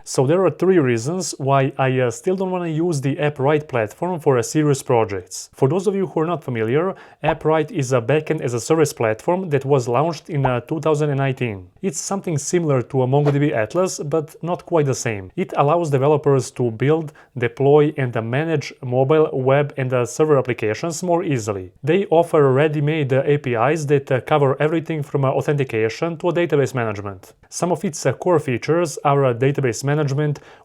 So there are three reasons why I still don't want to use the AppWrite platform for serious projects. For those of you who are not familiar, AppWrite is a backend as a service platform that was launched in 2019. It's something similar to a MongoDB Atlas, but not quite the same. It allows developers to build, deploy, and manage mobile, web, and server applications more easily. They offer ready-made APIs that cover everything from authentication to database management. Some of its core features are database management,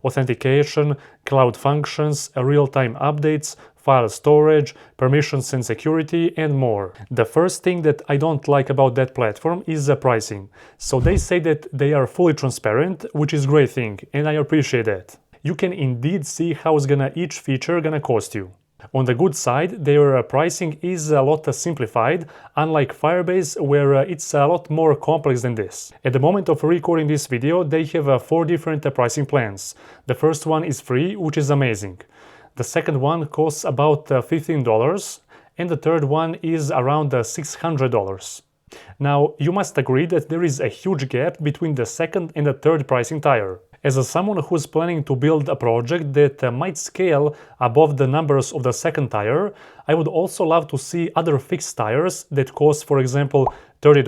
authentication, cloud functions, real-time updates, file storage, permissions and security, and more. The first thing that I don't like about that platform is the pricing. So they say that they are fully transparent, which is a great thing, and I appreciate that. You can indeed see how each feature gonna cost you. On the good side, their pricing is a lot simplified, unlike Firebase, where it's a lot more complex than this. At the moment of recording this video, they have 4 different pricing plans. The first one is free, which is amazing. The second one costs about $15, and the third one is around $600. Now, you must agree that there is a huge gap between the second and the third pricing tier. As someone who's planning to build a project that might scale above the numbers of the second tier, I would also love to see other fixed tiers that cost, for example, $30,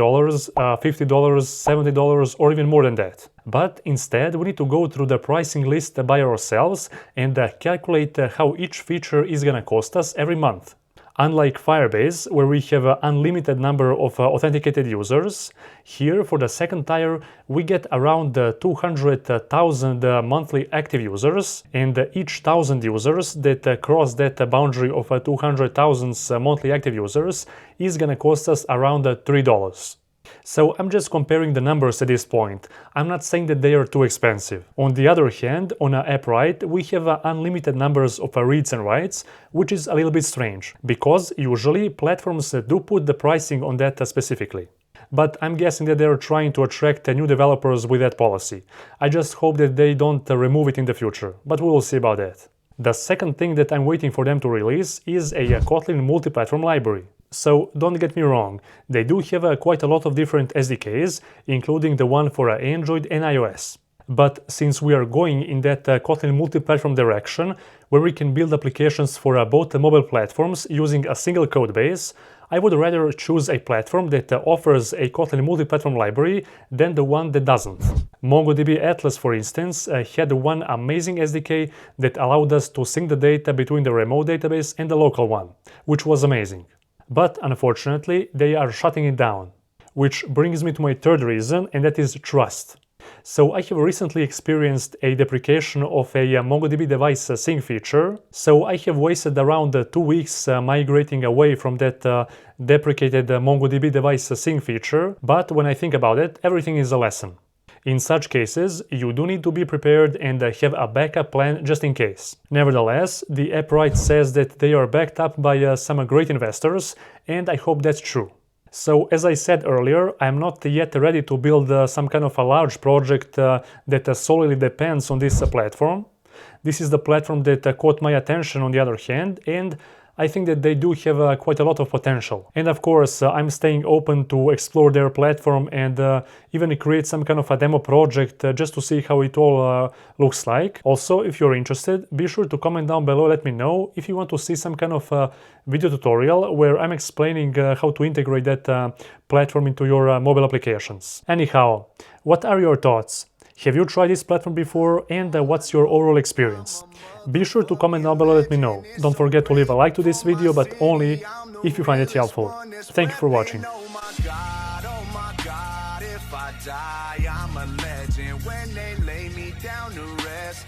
$50, $70, or even more than that. But instead, we need to go through the pricing list by ourselves and calculate how each feature is gonna cost us every month. Unlike Firebase, where we have an unlimited number of authenticated users, here for the second tier we get around 200,000 monthly active users, and each 1,000 users that cross that boundary of 200,000 monthly active users is gonna cost us around $3. So I'm just comparing the numbers at this point. I'm not saying that they are too expensive. On the other hand, on AppWrite we have unlimited numbers of reads and writes, which is a little bit strange, because usually platforms do put the pricing on that specifically. But I'm guessing that they are trying to attract new developers with that policy. I just hope that they don't remove it in the future, but we will see about that. The second thing that I'm waiting for them to release is a Kotlin multi-platform library. So don't get me wrong, they do have quite a lot of different SDKs, including the one for Android and iOS. But since we are going in that Kotlin multi-platform direction, where we can build applications for both the mobile platforms using a single code base, I would rather choose a platform that offers a Kotlin multi-platform library than the one that doesn't. MongoDB Atlas, for instance, had one amazing SDK that allowed us to sync the data between the remote database and the local one, which was amazing. But unfortunately, they are shutting it down. Which brings me to my third reason, and that is trust. So I have recently experienced a deprecation of a MongoDB device sync feature, so I have wasted around 2 weeks migrating away from that deprecated MongoDB device sync feature, but when I think about it, everything is a lesson. In such cases, you do need to be prepared and have a backup plan just in case. Nevertheless, the AppWrite says that they are backed up by some great investors, and I hope that's true. So, as I said earlier, I'm not yet ready to build some kind of a large project that solely depends on this platform. This is the platform that caught my attention on the other hand, and I think that they do have quite a lot of potential. And of course, I'm staying open to explore their platform and even create some kind of a demo project just to see how it all looks like. Also, if you're interested, be sure to comment down below, let me know if you want to see some kind of video tutorial where I'm explaining how to integrate that platform into your mobile applications. Anyhow, what are your thoughts? Have you tried this platform before, and what's your overall experience? Be sure to comment down below, let me know. Don't forget to leave a like to this video, but only if you find it helpful. Thank you for watching. I'm a legend when they lay me down to rest.